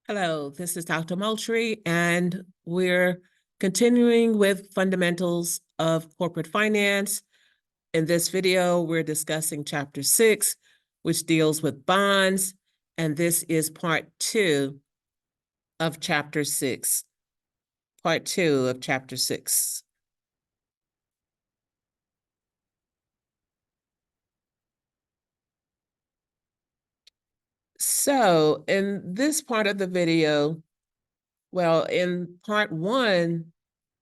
Hello, this is Dr. Moultrie, and we're continuing with fundamentals of corporate finance. In this video, we're discussing Chapter 6, which deals with bonds, and this is Part 2 of Chapter 6. Part 2 of Chapter 6. So in this part of the video, well, in Part 1,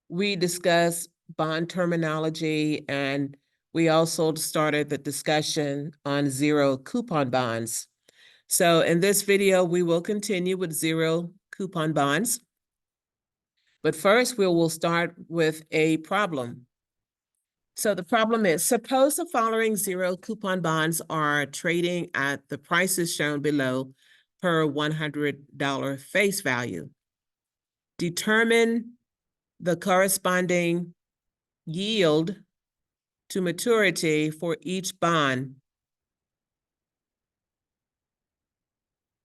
we discussed bond terminology, and we also started the discussion on zero coupon bonds. So in this video, we will continue with zero coupon bonds. But first, we will start with a problem. So the problem is, suppose the following zero coupon bonds are trading at the prices shown below per $100 face value. Determine the corresponding yield to maturity for each bond.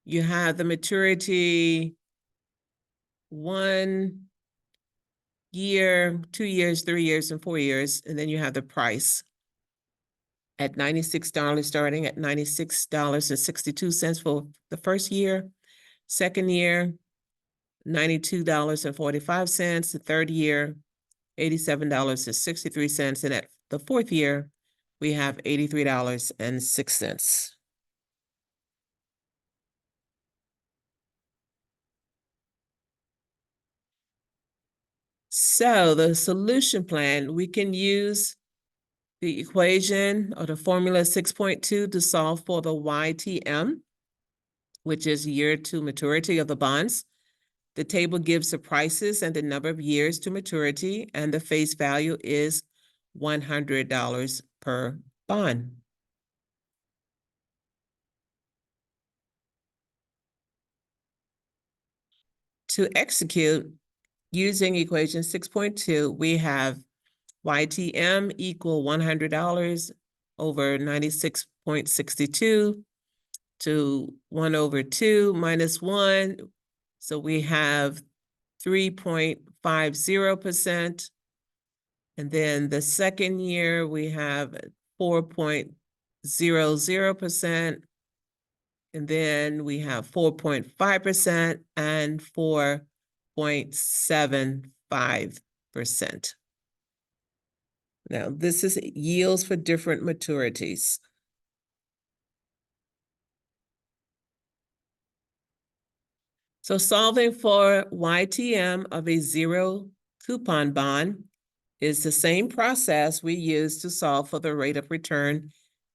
You have the maturity 1 year, 2 years, 3 years, and 4 years, and then you have the price at $96, starting at $96.62 for the first year. Second year, $92.45. The third year, $87.63. And at the fourth year, we have $83.06. So the solution plan, we can use the equation or the formula 6.2 to solve for the YTM, which is year to maturity of the bonds. The table gives the prices and the number of years to maturity, and the face value is $100 per bond. To execute, using equation 6.2, we have YTM equal $100 over 96.62 to 1/2 minus 1. So we have 3.50%. And then the second year, we have 4.00%. And then we have 4.5% and 4.75%. Now, this is yields for different maturities. So solving for YTM of a zero coupon bond is the same process we used to solve for the rate of return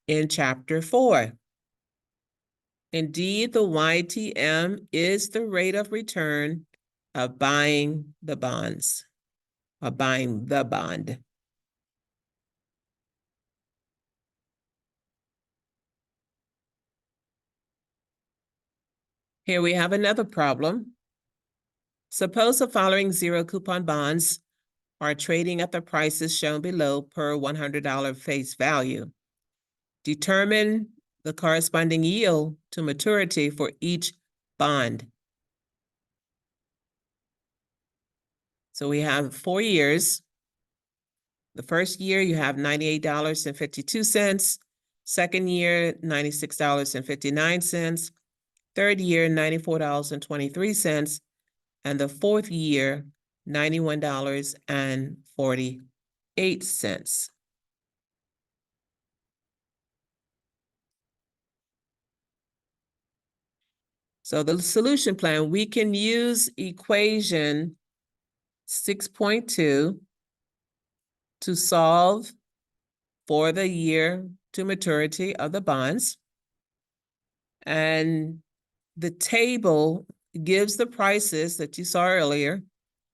in Chapter 4. Indeed, the YTM is the rate of return of buying the bonds, of buying the bond. Here we have another problem. Suppose the following zero coupon bonds are trading at the prices shown below per $100 face value. Determine the corresponding yield to maturity for each bond. So we have 4 years. The first year you have $98.52. Second year, $96.59. Third year, $94.23. And the fourth year, $91.48. So the solution plan, we can use equation 6.2 to solve for the year to maturity of the bonds. And the table gives the prices that you saw earlier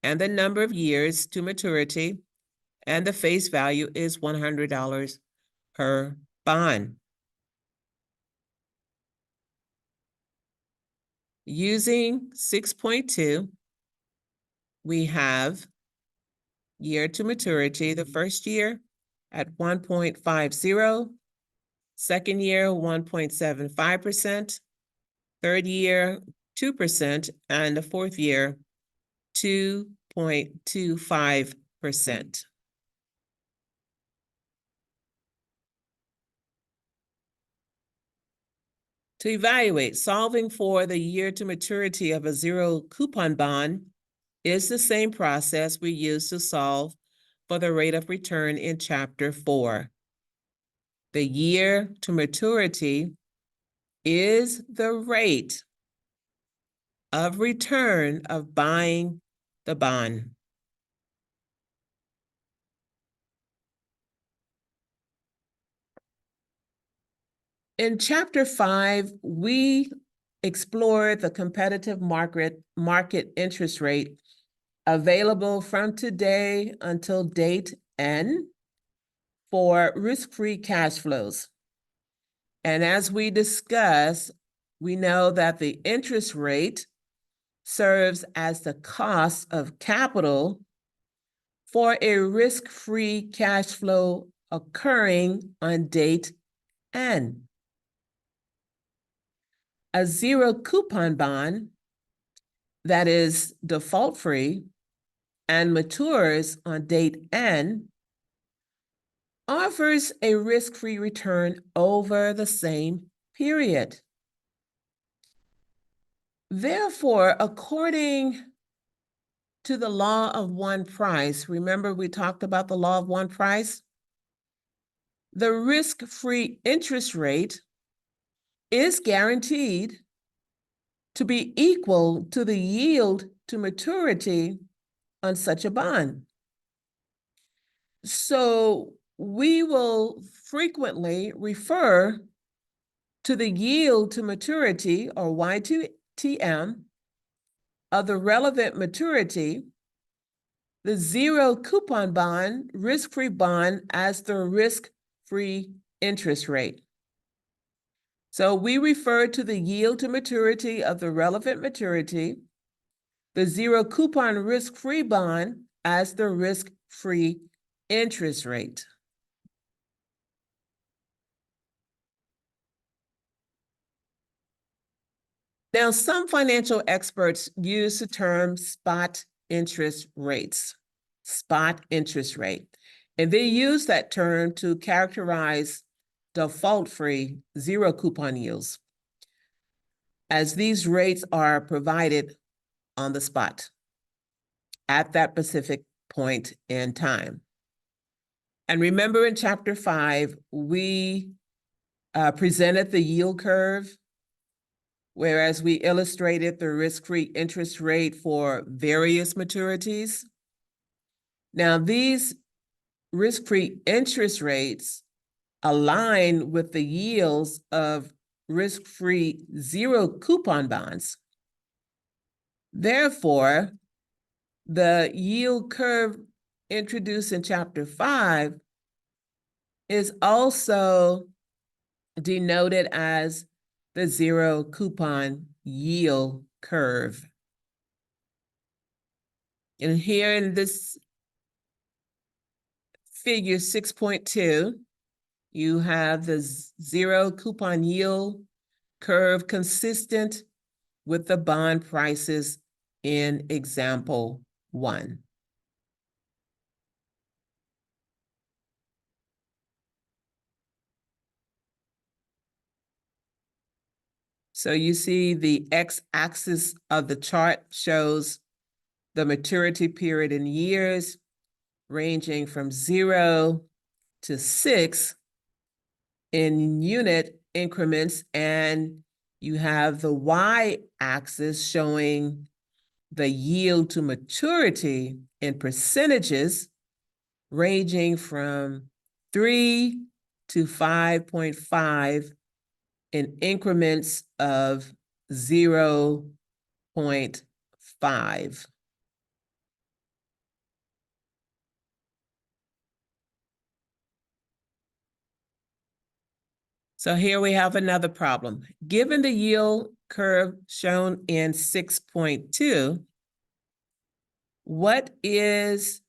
and the number of years to maturity, and the face value is $100 per bond. Using 6.2, we have year to maturity, the first year at 1.50, second year 1.75%, third year 2%, and the fourth year, 2.25%. To evaluate, solving for the year to maturity of a zero coupon bond is the same process we use to solve for the rate of return in Chapter 4. The year to maturity is the rate of return of buying the bond. In Chapter 5, we explore the competitive market interest rate available from today until date N for risk-free cash flows. And as we discuss, we know that the interest rate serves as the cost of capital for a risk-free cash flow occurring on date N. A zero coupon bond that is default-free and matures on date N offers a risk-free return over the same period. Therefore, according to the law of one price, remember we talked about the law of one price? The risk-free interest rate is guaranteed to be equal to the yield to maturity on such a bond. So we will frequently refer to the yield to maturity, or Y2TM, of the relevant maturity, the zero coupon bond, risk-free bond, as the risk-free interest rate. So we refer to the yield to maturity of the relevant maturity, the zero coupon risk-free bond, as the risk-free interest rate. Now, some financial experts use the term spot interest rates, spot interest rate, and they use that term to characterize default-free zero coupon yields, as these rates are provided on the spot at that specific point in time. And remember, in Chapter 5, we presented the yield curve, whereas we illustrated the risk-free interest rate for various maturities. Now, these risk-free interest rates align with the yields of risk-free zero coupon bonds. Therefore, the yield curve introduced in Chapter 5 is also denoted as the zero coupon yield curve. And here in this figure 6.2, you have the zero coupon yield curve consistent with the bond prices in example 1. So you see the x-axis of the chart shows the maturity period in years, ranging from 0 to 6 in unit increments, and you have the y-axis showing the yield to maturity in percentages, ranging from 3 to 5.5 in increments of 0.5. So here we have another problem. Given the yield curve shown in 6.2, what is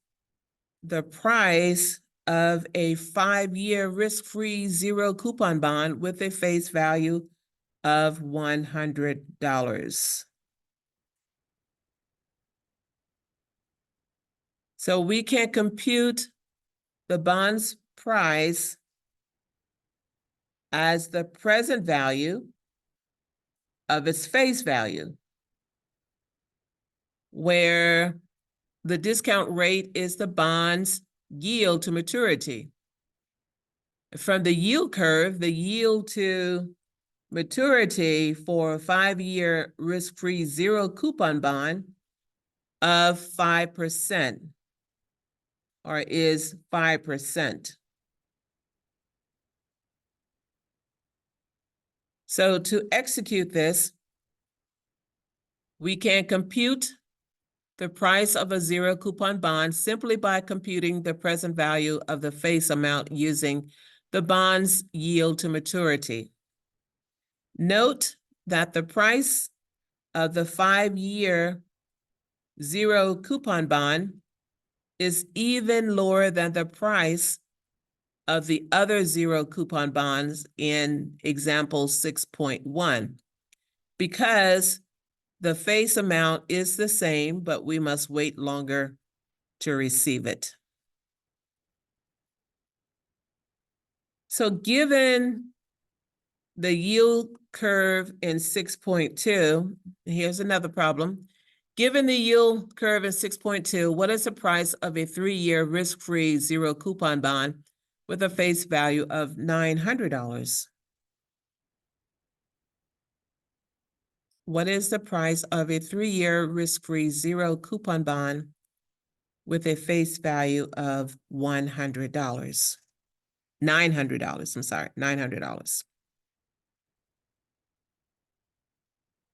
the price of a 5-year risk-free zero coupon bond with a face value of $100? So we can compute the bond's price as the present value of its face value, where the discount rate is the bond's yield to maturity. From the yield curve, the yield to maturity for a 5-year risk-free zero coupon bond of 5%, or is 5%. So to execute this, we can compute the price of a zero coupon bond simply by computing the present value of the face amount using the bond's yield to maturity. Note that the price of the 5-year zero coupon bond is even lower than the price of the other zero coupon bonds in example 6.1, because the face amount is the same, but we must wait longer to receive it. So given the yield curve in 6.2, here's another problem. Given the yield curve in 6.2, what is the price of a 3-year risk-free zero coupon bond with a face value of $900? What is the price of a 3-year risk-free zero coupon bond with a face value of $100? $900, I'm sorry, $900.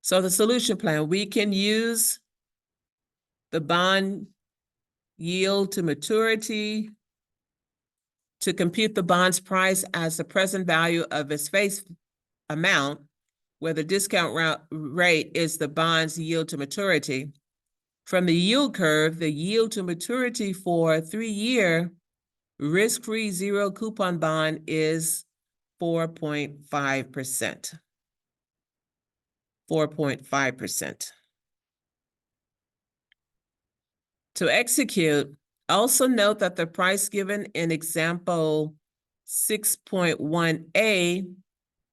So the solution plan, we can use the bond yield to maturity to compute the bond's price as the present value of its face amount, where the discount rate is the bond's yield to maturity. From the yield curve, the yield to maturity for a 3-year risk-free zero coupon bond is 4.5%. 4.5%. To execute, also note that the price given in example 6.1a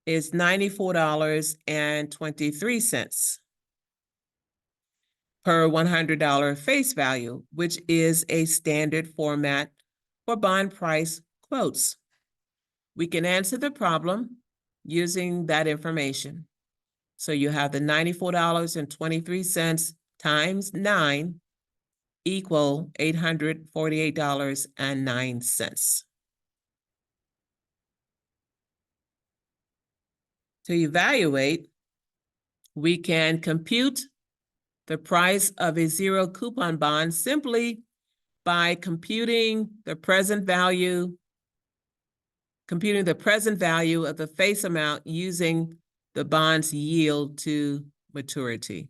is $94.23 per $100 face value, which is a standard format for bond price quotes. We can answer the problem using that information. So you have the $94.23 times 9 equal $848.09. To evaluate, we can compute the price of a zero coupon bond simply by computing the present value of the face amount using the bond's yield to maturity.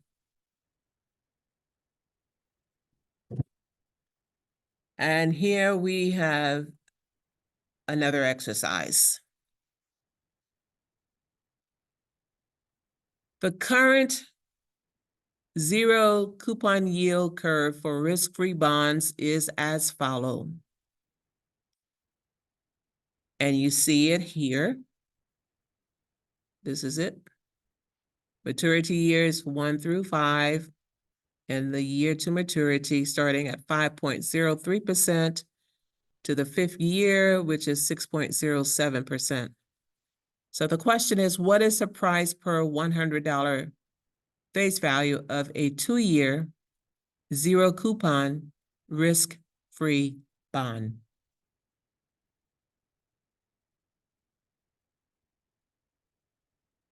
And here we have another exercise. The current zero coupon yield curve for risk-free bonds is as follows. And you see it here. This is it. Maturity years 1 through 5, and the year to maturity starting at 5.03% to the 5th year, which is 6.07%. So the question is, what is the price per $100 face value of a 2-year zero coupon risk-free bond?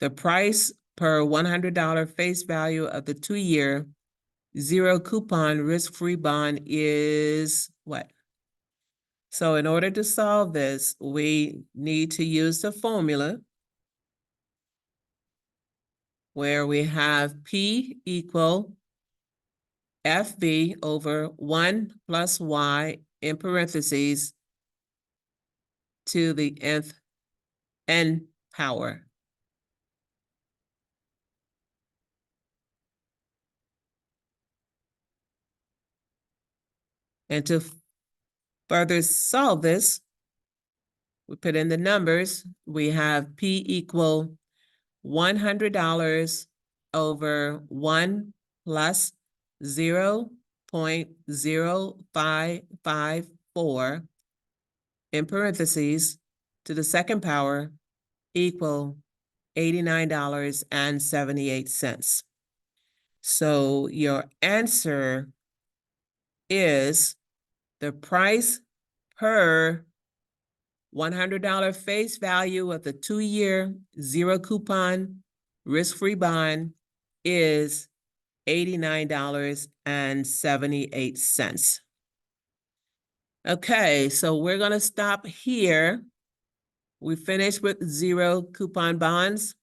The price per $100 face value of the 2-year zero coupon risk-free bond is what? So in order to solve this, we need to use the formula where we have P equal FV over 1 plus Y in parentheses to the n power. And to further solve this, we put in the numbers. We have P equal $100 over 1 plus 0.0554 in parentheses to the second power equal $89.78. So your answer is the price per $100 face value of the 2-year zero coupon risk-free bond is $89.78. Okay, so we're going to stop here. We finished with zero coupon bonds.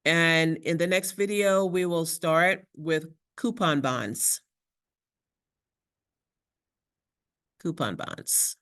And in the next video, we will start with coupon bonds. Coupon bonds.